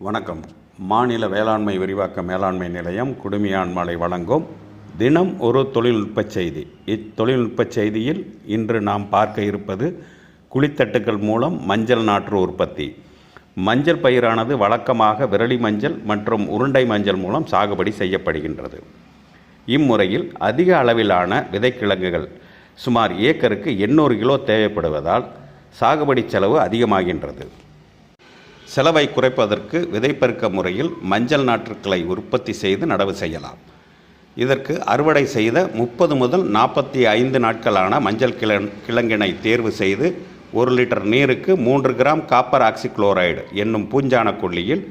வணக்கம். மாநில வேளாண்மை விரிவாக்க மேலாண்மை நிலையம் குடுமியான்மலை வழங்கும் தினம் ஒரு தொழில்நுட்ப செய்தி. இத்தொழில்நுட்ப செய்தியில் இன்று நாம் பார்க்க இருப்பது குழித்தட்டுக்கள் மூலம் மஞ்சள் நாற்று உற்பத்தி. மஞ்சள் பயிரானது வழக்கமாக விரலி மஞ்சள் மற்றும் உருண்டை மஞ்சள் மூலம் சாகுபடி செய்யப்படுகின்றது. இம்முறையில் அதிக அளவிலான விதைக்கிழங்குகள் சுமார் ஏக்கருக்கு 800 கிலோ தேவைப்படுவதால் சாகுபடி செலவு அதிகமாகின்றது. செலவை குறைப்பதற்கு விதைப்பெருக்க முறையில் மஞ்சள் நாற்றுக்களை உற்பத்தி செய்து நடவு செய்யலாம். இதற்கு அறுவடை செய்த 30 முதல் 45 நாட்களான மஞ்சள் கிழங்கினை தேர்வு செய்து 1 லிட்டர் நீருக்கு 3 கிராம் காப்பர் ஆக்சிக்ளோரைடு என்னும் பூஞ்சான கொல்லியில்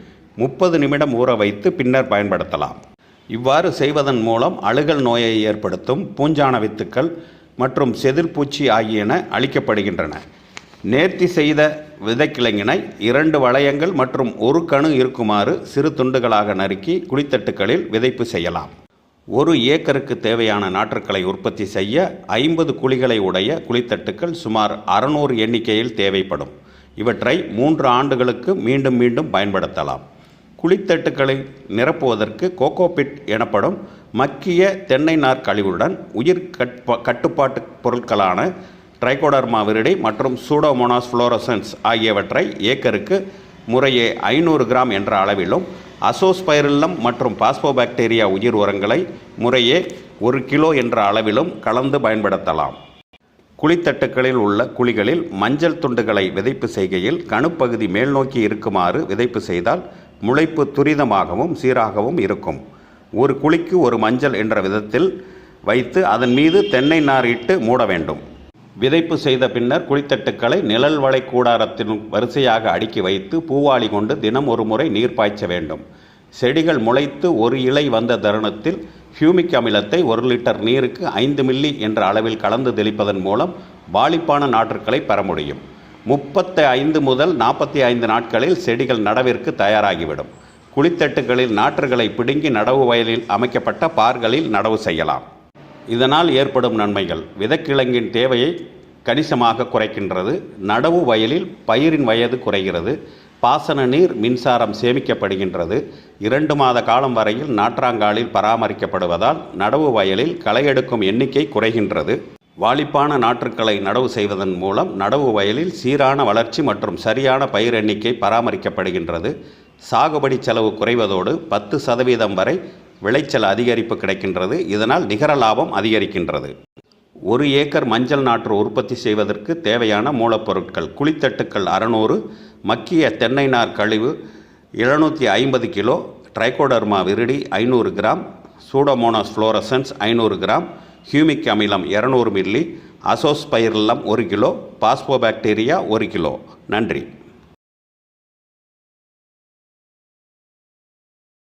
30 நிமிடம் ஊற வைத்து பின்னர் பயன்படுத்தலாம். இவ்வாறு செய்வதன் மூலம் அழுகல் நோயை ஏற்படுத்தும் பூஞ்சான வித்துக்கள் மற்றும் செதிர்பூச்சி ஆகியன அழிக்கப்படுகின்றன. நேர்த்தி செய்த விதைக்கிழங்கினை 2 வளையங்கள் மற்றும் 1 கணு இருக்குமாறு சிறு துண்டுகளாக நறுக்கி குழித்தட்டுக்களில் விதைப்பு செய்யலாம். 1 ஏக்கருக்கு தேவையான நாற்றுக்களை உற்பத்தி செய்ய 50 குழிகளை உடைய குழித்தட்டுக்கள் சுமார் 600 எண்ணிக்கையில் தேவைப்படும். இவற்றை 3 ஆண்டுகளுக்கு மீண்டும் மீண்டும் பயன்படுத்தலாம். குழித்தட்டுக்களை நிரப்புவதற்கு கோகோபிட் எனப்படும் மக்கிய தென்னை நார் கழிவுடன் உயிர் கட்டுப்பாட்டு பொருட்களான ட்ரைகோடர்மா விரிடி மற்றும் சூடோமோனாஸ் ஃப்ளோரசன்ஸ் ஆகியவற்றை ஏக்கருக்கு முறையே 500 கிராம் என்ற அளவிலும், அசோஸ்பைரில்லம் மற்றும் பாஸ்போபாக்டீரியா உயிர் உரங்களை முறையே 1 கிலோ என்ற அளவிலும் கலந்து பயன்படுத்தலாம். குழித்தட்டுக்களில் உள்ள குழிகளில் மஞ்சள் துண்டுகளை விதைப்பு செய்கையில் கணுப்பகுதி மேல் நோக்கி இருக்குமாறு விதைப்பு செய்தால் முளைப்பு துரிதமாகவும் சீராகவும் இருக்கும். ஒரு குழிக்கு ஒரு மஞ்சள் என்ற விதத்தில் வைத்து அதன் மீது தென்னை நார் இட்டு மூட வேண்டும். விதைப்பு செய்த பின்னர் குழித்தட்டுக்களை நிழல் வலை கூடாரத்தின் வரிசையாக அடுக்கி வைத்து பூவாளி கொண்டு தினம் ஒரு முறை நீர் பாய்ச்ச வேண்டும். செடிகள் முளைத்து ஒரு இலை வந்த தருணத்தில் ஹியூமிக் அமிலத்தை 1 லிட்டர் நீருக்கு 5 மில்லி என்ற அளவில் கலந்து தெளிப்பதன் மூலம் வாளிப்பான நாற்றுக்களை பெற முடியும். 35 முதல் 45 நாட்களில் செடிகள் நடவிற்கு தயாராகிவிடும். குழித்தட்டுகளில் நாற்றுகளை பிடுங்கி நடவு வயலில் அமைக்கப்பட்ட பார்களில் நடவு செய்யலாம். இதனால் ஏற்படும் நன்மைகள்: விதைக்கிழங்கின் தேவையை கணிசமாக குறைக்கின்றது. நடவு வயலில் பயிரின் வயது குறைகிறது. பாசன நீர் மின்சாரம் சேமிக்கப்படுகின்றது. 2 மாத காலம் வரையில் நாற்றாங்காலில் பராமரிக்கப்படுவதால் நடவு வயலில் களை எடுக்கும் எண்ணிக்கை குறைகின்றது. வாளிப்பான நாற்றுக்களை நடவு செய்வதன் மூலம் நடவு வயலில் சீரான வளர்ச்சி மற்றும் சரியான பயிர் எண்ணிக்கை பராமரிக்கப்படுகின்றது. சாகுபடி செலவு குறைவதோடு 10% வரை விளைச்சல் அதிகரிப்பு கிடைக்கின்றது. இதனால் நிகர லாபம் அதிகரிக்கின்றது. 1 ஏக்கர் மஞ்சள் நாற்று உற்பத்தி செய்வதற்கு தேவையான மூலப்பொருட்கள்: குழித்தட்டுக்கள் 600, மக்கிய தென்னை நார் கழிவு 750 kilo, trichoderma viride 500 gram, Pseudomonas fluorescence 500 gram, humic அமிலம் 200 milli, azospirillum 1 kilo, phosphobacteria 1 kilo. நன்றி.